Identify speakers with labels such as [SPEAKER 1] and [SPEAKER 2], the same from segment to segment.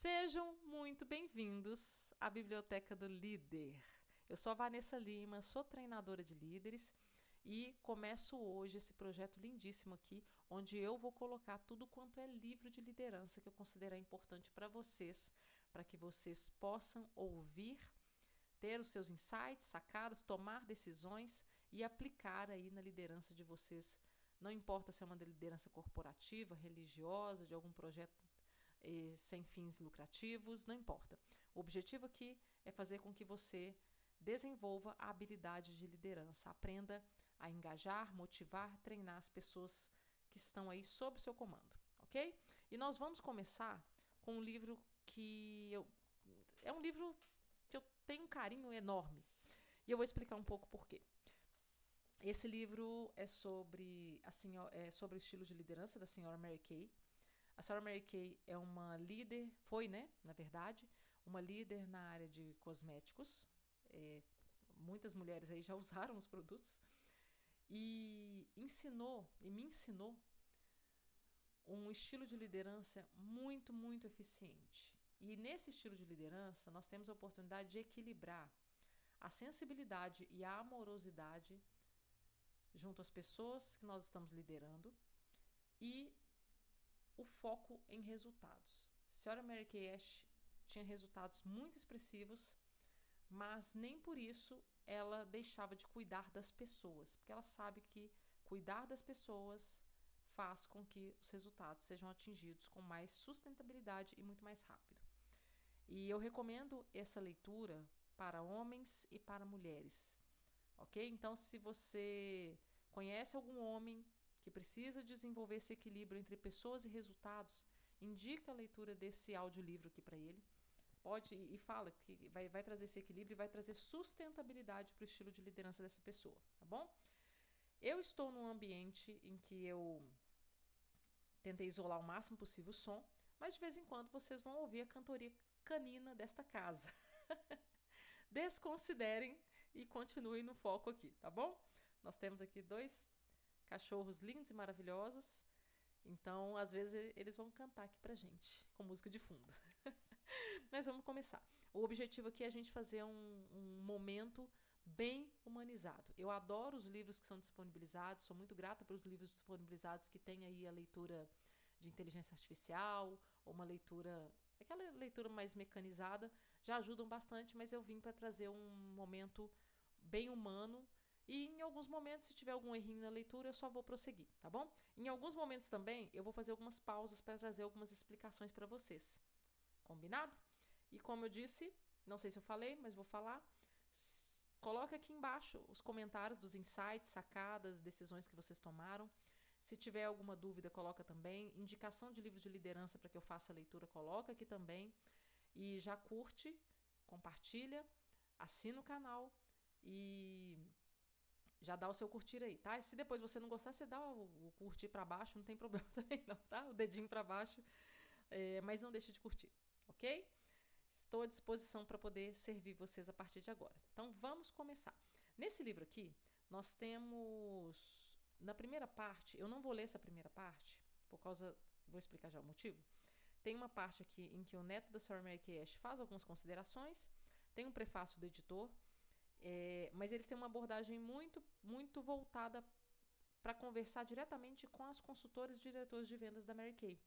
[SPEAKER 1] Sejam muito bem-vindos à Biblioteca do Líder. Eu sou a Vanessa Lima, sou treinadora de líderes e começo hoje esse projeto lindíssimo aqui, onde eu vou colocar tudo quanto é livro de liderança que eu considerar importante para que vocês possam ouvir, ter os seus insights, sacadas, tomar decisões e aplicar aí na liderança de vocês. Não importa se é uma liderança corporativa, religiosa, de algum projeto sem fins lucrativos, não importa. O objetivo aqui é fazer com que você desenvolva a habilidade de liderança, aprenda a engajar, motivar, treinar as pessoas que estão aí sob seu comando, ok? E nós vamos começar com um livro é um livro que eu tenho um carinho enorme e eu vou explicar um pouco por quê. Esse livro é sobre sobre o estilo de liderança da senhora Mary Kay. A senhora Mary Kay é uma líder, foi, né, na verdade, uma líder na área de cosméticos. Muitas mulheres aí já usaram os produtos e me ensinou um estilo de liderança muito eficiente. E nesse estilo de liderança, nós temos a oportunidade de equilibrar a sensibilidade e a amorosidade junto às pessoas que nós estamos liderando e o foco em resultados. A senhora Mary Kay Ash tinha resultados muito expressivos, mas nem por isso ela deixava de cuidar das pessoas, porque ela sabe que cuidar das pessoas faz com que os resultados sejam atingidos com mais sustentabilidade e muito mais rápido. E eu recomendo essa leitura para homens e para mulheres, ok? Então, se você conhece algum homem que precisa desenvolver esse equilíbrio entre pessoas e resultados, indica a leitura desse audiolivro aqui para ele. Pode e fala que vai trazer esse equilíbrio e vai trazer sustentabilidade para o estilo de liderança dessa pessoa, tá bom? Eu estou num ambiente em que eu tentei isolar o máximo possível o som, mas de vez em quando vocês vão ouvir a cantoria canina desta casa. Desconsiderem e continuem no foco aqui, tá bom? Nós temos aqui dois cachorros lindos e maravilhosos, então às vezes eles vão cantar aqui pra gente, com música de fundo. Mas vamos começar. O objetivo aqui é a gente fazer um momento bem humanizado. Eu adoro os livros que são disponibilizados, sou muito grata pelos livros disponibilizados que tem aí a leitura de inteligência artificial, ou uma leitura, aquela leitura mais mecanizada, já ajudam bastante, mas eu vim para trazer um momento bem humano. E em alguns momentos, se tiver algum errinho na leitura, eu só vou prosseguir, tá bom? Em alguns momentos também, eu vou fazer algumas pausas para trazer algumas explicações para vocês. Combinado? E como eu disse, não sei se eu falei, mas vou falar. Coloque aqui embaixo os comentários dos insights, sacadas, decisões que vocês tomaram. Se tiver alguma dúvida, coloca também. Indicação de livros de liderança para que eu faça a leitura, coloca aqui também. E já curte, compartilha, assina o canal e já dá o seu curtir aí, tá? E se depois você não gostar, você dá o curtir para baixo, não tem problema também não, tá? O dedinho para baixo, mas não deixe de curtir, ok? Estou à disposição para poder servir vocês a partir de agora. Então vamos começar. Nesse livro aqui, nós temos, na primeira parte, eu não vou ler essa primeira parte, vou explicar já o motivo. Tem uma parte aqui em que o neto da Sarah Mary Kay Ash faz algumas considerações, tem um prefácio do editor, mas eles têm uma abordagem muito voltada para conversar diretamente com as consultoras e diretores de vendas da Mary Kay.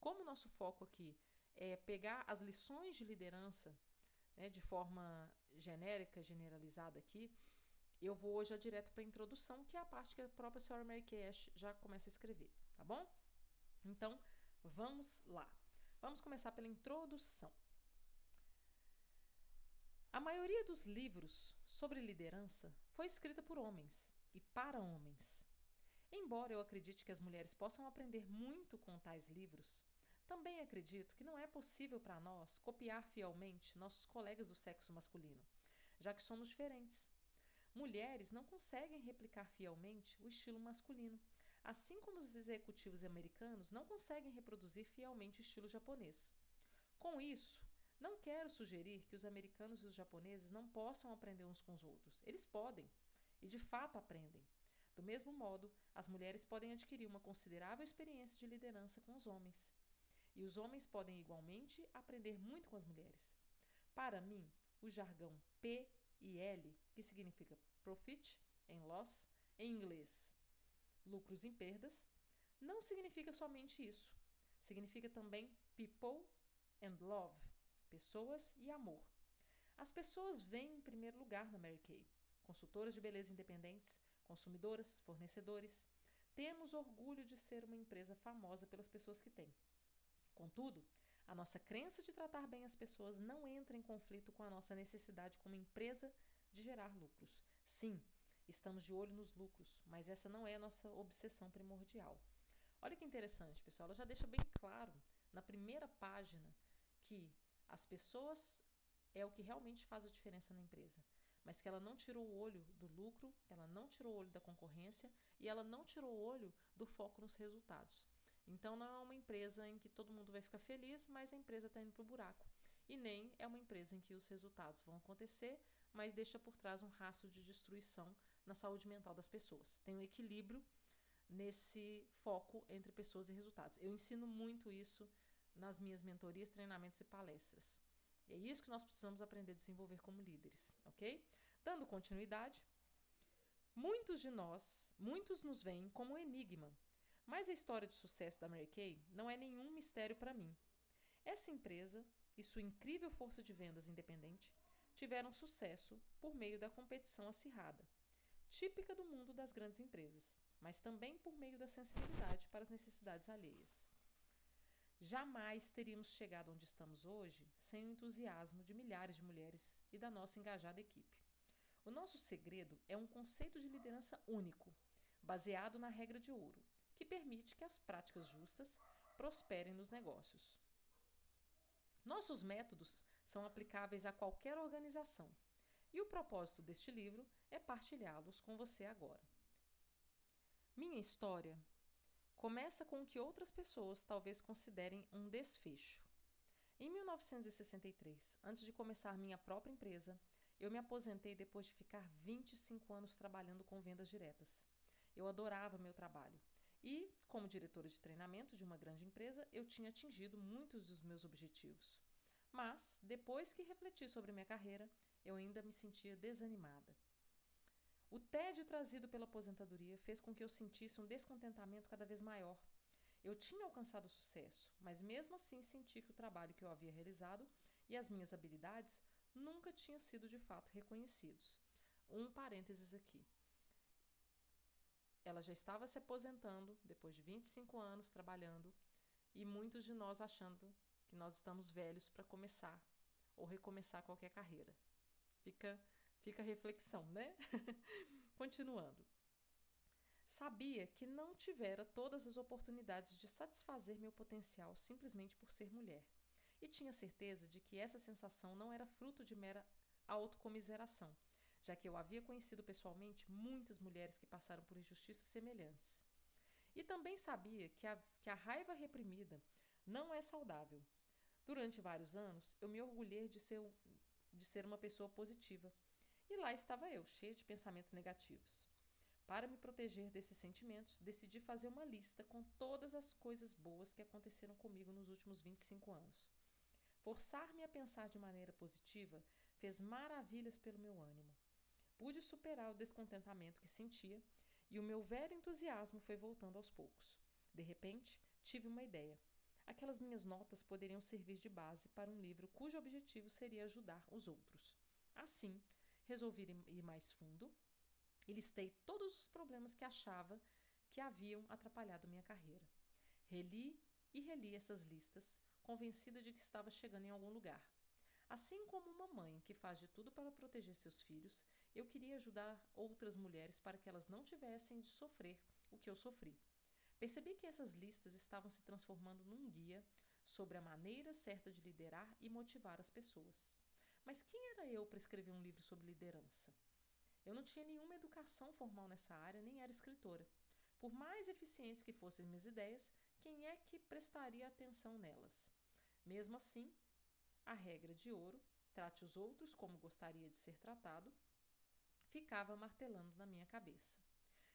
[SPEAKER 1] Como o nosso foco aqui é pegar as lições de liderança, né, de forma genérica, generalizada aqui, eu vou já direto para a introdução, que é a parte que a própria Sarah Mary Kay Ash já começa a escrever, tá bom? Então, vamos lá. Vamos começar pela introdução. A maioria dos livros sobre liderança foi escrita por homens e para homens. Embora eu acredite que as mulheres possam aprender muito com tais livros, também acredito que não é possível para nós copiar fielmente nossos colegas do sexo masculino, já que somos diferentes. Mulheres não conseguem replicar fielmente o estilo masculino, assim como os executivos americanos não conseguem reproduzir fielmente o estilo japonês. Com isso, não quero sugerir que os americanos e os japoneses não possam aprender uns com os outros. Eles podem, e de fato aprendem. Do mesmo modo, as mulheres podem adquirir uma considerável experiência de liderança com os homens. e os homens podem igualmente aprender muito com as mulheres. Para mim, o jargão P e L, que significa profit and loss, em inglês, lucros e perdas, não significa somente isso. Significa também people and love, pessoas e amor. As pessoas vêm em primeiro lugar na Mary Kay. Consultoras de beleza independentes, consumidoras, fornecedores. Temos orgulho de ser uma empresa famosa pelas pessoas que tem. Contudo, a nossa crença de tratar bem as pessoas não entra em conflito com a nossa necessidade como empresa de gerar lucros. Sim, estamos de olho nos lucros, mas essa não é a nossa obsessão primordial. Olha que interessante, pessoal. Ela já deixa bem claro na primeira página que as pessoas é o que realmente faz a diferença na empresa, mas que ela não tirou o olho do lucro, ela não tirou o olho da concorrência e ela não tirou o olho do foco nos resultados. Então não é uma empresa em que todo mundo vai ficar feliz, mas a empresa está indo para o buraco. E nem é uma empresa em que os resultados vão acontecer, mas deixa por trás um rastro de destruição na saúde mental das pessoas. Tem um equilíbrio nesse foco entre pessoas e resultados. Eu ensino muito isso nas minhas mentorias, treinamentos e palestras. E é isso que nós precisamos aprender a desenvolver como líderes, ok? Dando continuidade, muitos nos veem como um enigma, mas a história de sucesso da Mary Kay não é nenhum mistério para mim. Essa empresa e sua incrível força de vendas independente tiveram sucesso por meio da competição acirrada, típica do mundo das grandes empresas, mas também por meio da sensibilidade para as necessidades alheias. Jamais teríamos chegado onde estamos hoje sem o entusiasmo de milhares de mulheres e da nossa engajada equipe. O nosso segredo é um conceito de liderança único, baseado na regra de ouro, que permite que as práticas justas prosperem nos negócios. Nossos métodos são aplicáveis a qualquer organização, e o propósito deste livro é partilhá-los com você agora. Minha história começa com o que outras pessoas talvez considerem um desfecho. Em 1963, antes de começar minha própria empresa, eu me aposentei depois de ficar 25 anos trabalhando com vendas diretas. Eu adorava meu trabalho e, como diretora de treinamento de uma grande empresa, eu tinha atingido muitos dos meus objetivos. Mas, depois que refleti sobre minha carreira, eu ainda me sentia desanimada. O tédio trazido pela aposentadoria fez com que eu sentisse um descontentamento cada vez maior. Eu tinha alcançado sucesso, mas mesmo assim senti que o trabalho que eu havia realizado e as minhas habilidades nunca tinham sido de fato reconhecidos. Um parênteses aqui. Ela já estava se aposentando depois de 25 anos trabalhando e muitos de nós achando que nós estamos velhos para começar ou recomeçar qualquer carreira. Fica a reflexão, né? Continuando. Sabia que não tivera todas as oportunidades de satisfazer meu potencial simplesmente por ser mulher. E tinha certeza de que essa sensação não era fruto de mera autocomiseração, já que eu havia conhecido pessoalmente muitas mulheres que passaram por injustiças semelhantes. E também sabia que a raiva reprimida não é saudável. Durante vários anos, eu me orgulhei de ser uma pessoa positiva. E lá estava eu, cheia de pensamentos negativos. Para me proteger desses sentimentos, decidi fazer uma lista com todas as coisas boas que aconteceram comigo nos últimos 25 anos. Forçar-me a pensar de maneira positiva fez maravilhas pelo meu ânimo. Pude superar o descontentamento que sentia e o meu velho entusiasmo foi voltando aos poucos. De repente, tive uma ideia. Aquelas minhas notas poderiam servir de base para um livro cujo objetivo seria ajudar os outros. Assim, resolvi ir mais fundo e listei todos os problemas que achava que haviam atrapalhado minha carreira. Reli e reli essas listas, convencida de que estava chegando em algum lugar. Assim como uma mãe que faz de tudo para proteger seus filhos, eu queria ajudar outras mulheres para que elas não tivessem de sofrer o que eu sofri. Percebi que essas listas estavam se transformando num guia sobre a maneira certa de liderar e motivar as pessoas. Mas quem era eu para escrever um livro sobre liderança? Eu não tinha nenhuma educação formal nessa área, nem era escritora. Por mais eficientes que fossem minhas ideias, quem é que prestaria atenção nelas? Mesmo assim, a regra de ouro, trate os outros como gostaria de ser tratado, ficava martelando na minha cabeça.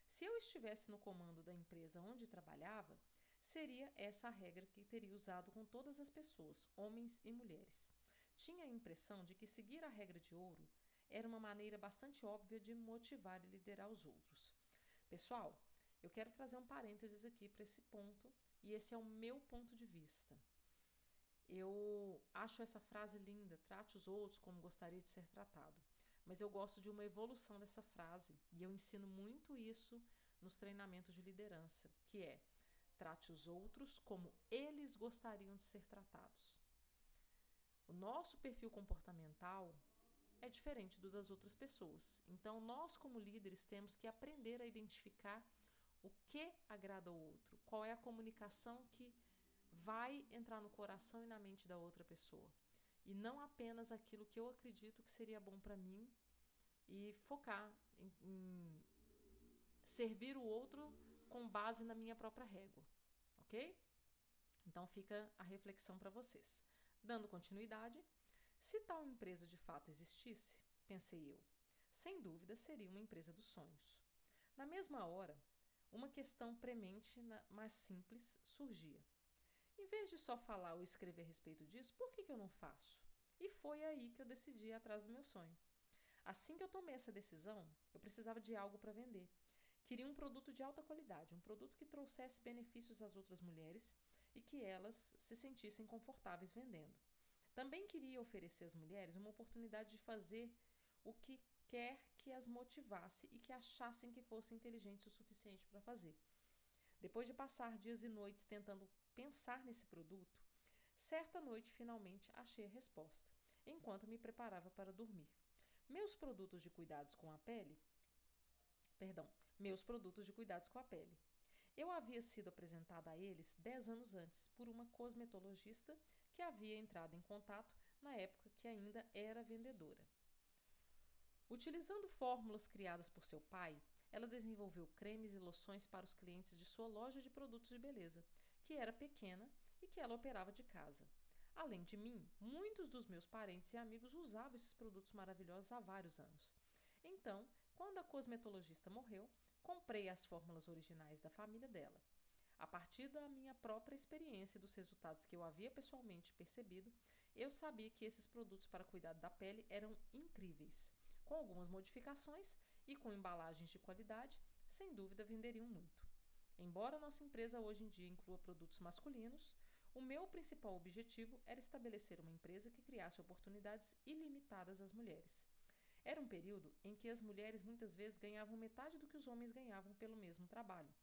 [SPEAKER 1] Se eu estivesse no comando da empresa onde trabalhava, Seria essa a regra que teria usado com todas as pessoas, homens e mulheres. Tinha a impressão de que seguir a regra de ouro era uma maneira bastante óbvia de motivar e liderar os outros. Pessoal, eu quero trazer um parênteses aqui para esse ponto, e esse é o meu ponto de vista. Eu acho essa frase linda, trate os outros como gostaria de ser tratado. Mas eu gosto de uma evolução dessa frase, e eu ensino muito isso nos treinamentos de liderança, que é: trate os outros como eles gostariam de ser tratados. O nosso perfil comportamental é diferente do das outras pessoas. Então, nós como líderes temos que aprender a identificar o que agrada ao outro, qual é a comunicação que vai entrar no coração e na mente da outra pessoa. E não apenas aquilo que eu acredito que seria bom para mim, e focar em servir o outro com base na minha própria régua, ok? Então fica a reflexão para vocês. Dando continuidade, se tal empresa de fato existisse, pensei eu, sem dúvida seria uma empresa dos sonhos. Na mesma hora, uma questão premente, mas simples, surgia. Em vez de só falar ou escrever a respeito disso, por que eu não faço? E foi aí que eu decidi ir atrás do meu sonho. Assim que eu tomei essa decisão, eu precisava de algo para vender. Queria um produto de alta qualidade, um produto que trouxesse benefícios às outras mulheres e que elas se sentissem confortáveis vendendo. Também queria oferecer às mulheres uma oportunidade de fazer o que quer que as motivasse e que achassem que fossem inteligentes o suficiente para fazer. Depois de passar dias e noites tentando pensar nesse produto, certa noite finalmente achei a resposta, enquanto me preparava para dormir. Meus produtos de cuidados com a pele, meus produtos de cuidados com a pele. Eu havia sido apresentada a eles 10 anos antes por uma cosmetologista que havia entrado em contato na época que ainda era vendedora. Utilizando fórmulas criadas por seu pai, ela desenvolveu cremes e loções para os clientes de sua loja de produtos de beleza, que era pequena e que ela operava de casa. Além de mim, muitos dos meus parentes e amigos usavam esses produtos maravilhosos há vários anos. Então, quando a cosmetologista morreu, comprei as fórmulas originais da família dela. A partir da minha própria experiência e dos resultados que eu havia pessoalmente percebido, eu sabia que esses produtos para cuidado da pele eram incríveis. Com algumas modificações e com embalagens de qualidade, sem dúvida venderiam muito. Embora nossa empresa hoje em dia inclua produtos masculinos, o meu principal objetivo era estabelecer uma empresa que criasse oportunidades ilimitadas às mulheres. Era um período em que as mulheres muitas vezes ganhavam metade do que os homens ganhavam pelo mesmo trabalho.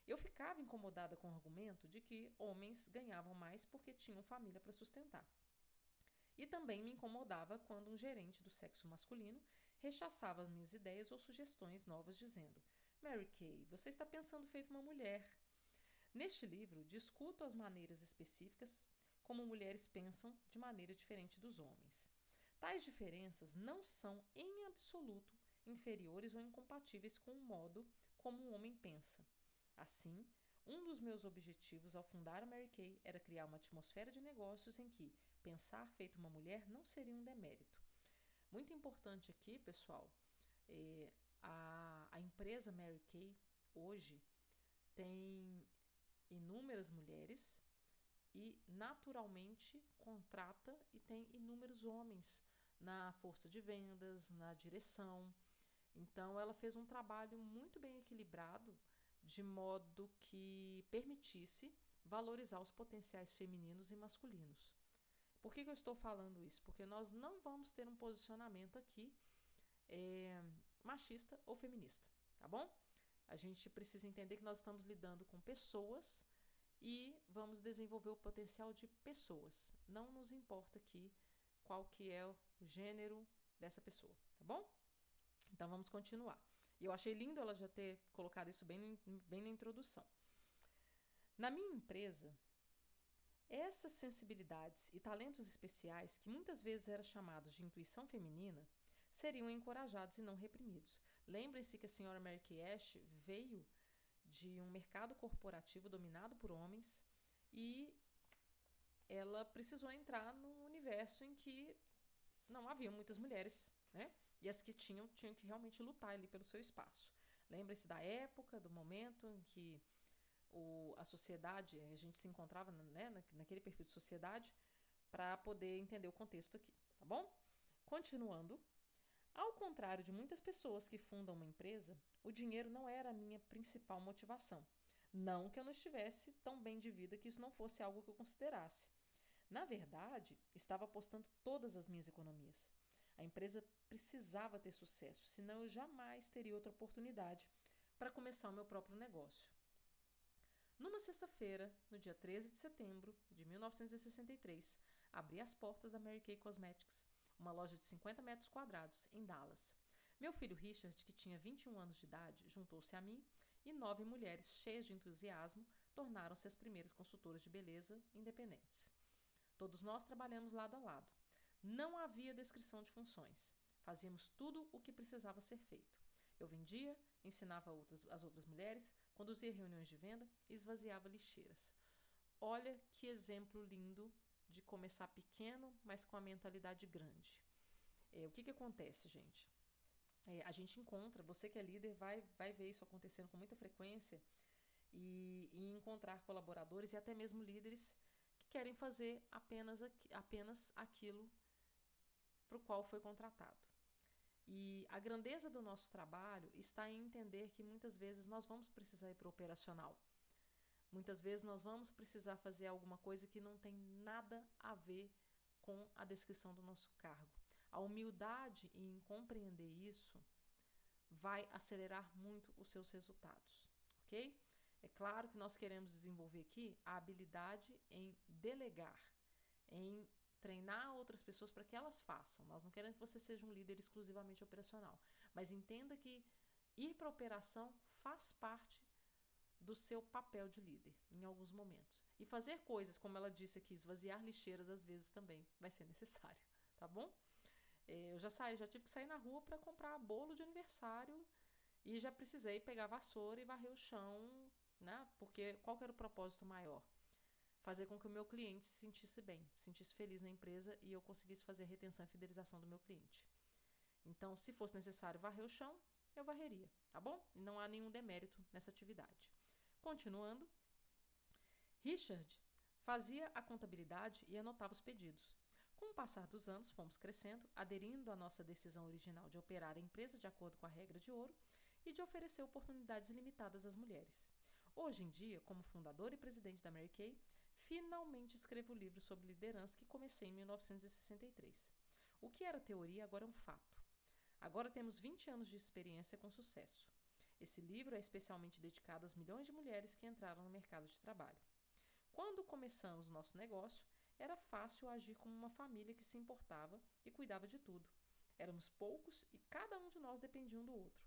[SPEAKER 1] Eu ficava incomodada com o argumento de que homens ganhavam mais porque tinham família para sustentar. E também me incomodava quando um gerente do sexo masculino rechaçava as minhas ideias ou sugestões novas dizendo: Mary Kay, você está pensando feito uma mulher. Neste livro, discuto as maneiras específicas como mulheres pensam de maneira diferente dos homens. Tais diferenças não são, em absoluto, inferiores ou incompatíveis com o modo como um homem pensa. Assim, um dos meus objetivos ao fundar a Mary Kay era criar uma atmosfera de negócios em que pensar feito uma mulher não seria um demérito. Muito importante aqui, pessoal, a empresa Mary Kay hoje tem inúmeras mulheres e naturalmente contrata e tem inúmeros homens na força de vendas, na direção. Então ela fez um trabalho muito bem equilibrado de modo que permitisse valorizar os potenciais femininos e masculinos. Por que eu estou falando isso? Porque nós não vamos ter um posicionamento aqui machista ou feminista, tá bom? A gente precisa entender que nós estamos lidando com pessoas e vamos desenvolver o potencial de pessoas. Não nos importa aqui qual que é o gênero dessa pessoa, tá bom? Então vamos continuar. E eu achei lindo ela já ter colocado isso bem na introdução. Na minha empresa, essas sensibilidades e talentos especiais, que muitas vezes eram chamados de intuição feminina, seriam encorajados e não reprimidos. Lembrem-se que a senhora Mary Kay Ash veio de um mercado corporativo dominado por homens e ela precisou entrar num universo em que não havia muitas mulheres, né? E as que tinham que realmente lutar ali pelo seu espaço. Lembrem-se da época, do momento em que a sociedade, a gente se encontrava, né, naquele perfil de sociedade para poder entender o contexto aqui, tá bom? Continuando, ao contrário de muitas pessoas que fundam uma empresa, o dinheiro não era a minha principal motivação. Não que eu não estivesse tão bem de vida que isso não fosse algo que eu considerasse. Na verdade, estava apostando todas as minhas economias. A empresa precisava ter sucesso, senão eu jamais teria outra oportunidade para começar o meu próprio negócio. Numa sexta-feira, no dia 13 de setembro de 1963, abri as portas da Mary Kay Cosmetics, uma loja de 50 metros quadrados, em Dallas. Meu filho Richard, que tinha 21 anos de idade, juntou-se a mim e 9 mulheres cheias de entusiasmo tornaram-se as primeiras consultoras de beleza independentes. Todos nós trabalhamos lado a lado. Não havia descrição de funções. Fazíamos tudo o que precisava ser feito. Eu vendia, ensinava as outras mulheres, conduzia reuniões de venda e esvaziava lixeiras. Olha que exemplo lindo de começar pequeno, mas com a mentalidade grande. O que acontece, gente? A gente encontra, você que é líder vai ver isso acontecendo com muita frequência e encontrar colaboradores e até mesmo líderes que querem fazer apenas aquilo para o qual foi contratado. E a grandeza do nosso trabalho está em entender que muitas vezes nós vamos precisar ir para o operacional. Muitas vezes nós vamos precisar fazer alguma coisa que não tem nada a ver com a descrição do nosso cargo. A humildade em compreender isso vai acelerar muito os seus resultados, ok? É claro que nós queremos desenvolver aqui a habilidade em delegar, em treinar outras pessoas para que elas façam. Nós não queremos que você seja um líder exclusivamente operacional, mas entenda que ir para a operação faz parte do seu papel de líder em alguns momentos. E fazer coisas, como ela disse aqui, esvaziar lixeiras às vezes também vai ser necessário, tá bom? Eu já tive que sair na rua para comprar bolo de aniversário e já precisei pegar a vassoura e varrer o chão, né? Porque qual que era o propósito maior? Fazer com que o meu cliente se sentisse bem, se sentisse feliz na empresa e eu conseguisse fazer a retenção e fidelização do meu cliente. Então, se fosse necessário varrer o chão, eu varreria, tá bom? E não há nenhum demérito nessa atividade. Continuando, Richard fazia a contabilidade e anotava os pedidos. Com o passar dos anos, fomos crescendo, aderindo à nossa decisão original de operar a empresa de acordo com a regra de ouro e de oferecer oportunidades limitadas às mulheres. Hoje em dia, como fundador e presidente da Mary Kay, finalmente escrevo o livro sobre liderança que comecei em 1963. O que era teoria agora é um fato. Agora temos 20 anos de experiência com sucesso. Esse livro é especialmente dedicado às milhões de mulheres que entraram no mercado de trabalho. Quando começamos nosso negócio, era fácil agir como uma família que se importava e cuidava de tudo. Éramos poucos e cada um de nós dependia um do outro.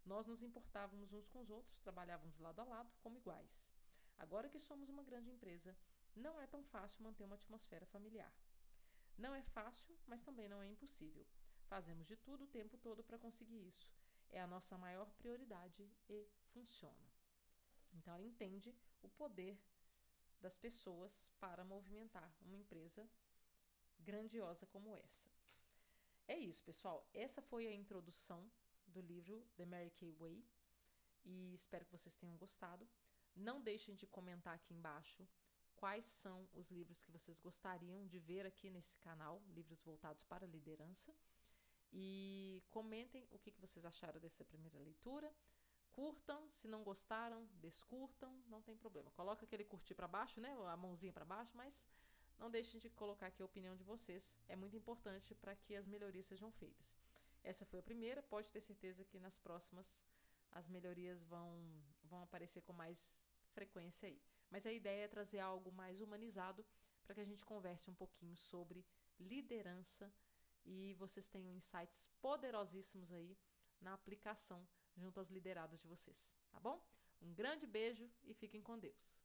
[SPEAKER 1] Nós nos importávamos uns com os outros, trabalhávamos lado a lado como iguais. Agora que somos uma grande empresa, não é tão fácil manter uma atmosfera familiar. Não é fácil, mas também não é impossível. Fazemos de tudo o tempo todo para conseguir isso. É a nossa maior prioridade e funciona. Então ela entende o poder das pessoas para movimentar uma empresa grandiosa como essa. É isso, pessoal. Essa foi a introdução do livro The Mary Kay Way e espero que vocês tenham gostado. Não deixem de comentar aqui embaixo quais são os livros que vocês gostariam de ver aqui nesse canal, livros voltados para a liderança. E comentem o que vocês acharam dessa primeira leitura. Curtam, se não gostaram, descurtam, não tem problema. Coloca aquele curtir para baixo, né? A mãozinha para baixo, mas não deixem de colocar aqui a opinião de vocês. É muito importante para que as melhorias sejam feitas. Essa foi a primeira, pode ter certeza que nas próximas as melhorias vão aparecer com mais frequência aí. Mas a ideia é trazer algo mais humanizado para que a gente converse um pouquinho sobre liderança e vocês tenham insights poderosíssimos aí na aplicação junto aos liderados de vocês, tá bom? Um grande beijo e fiquem com Deus.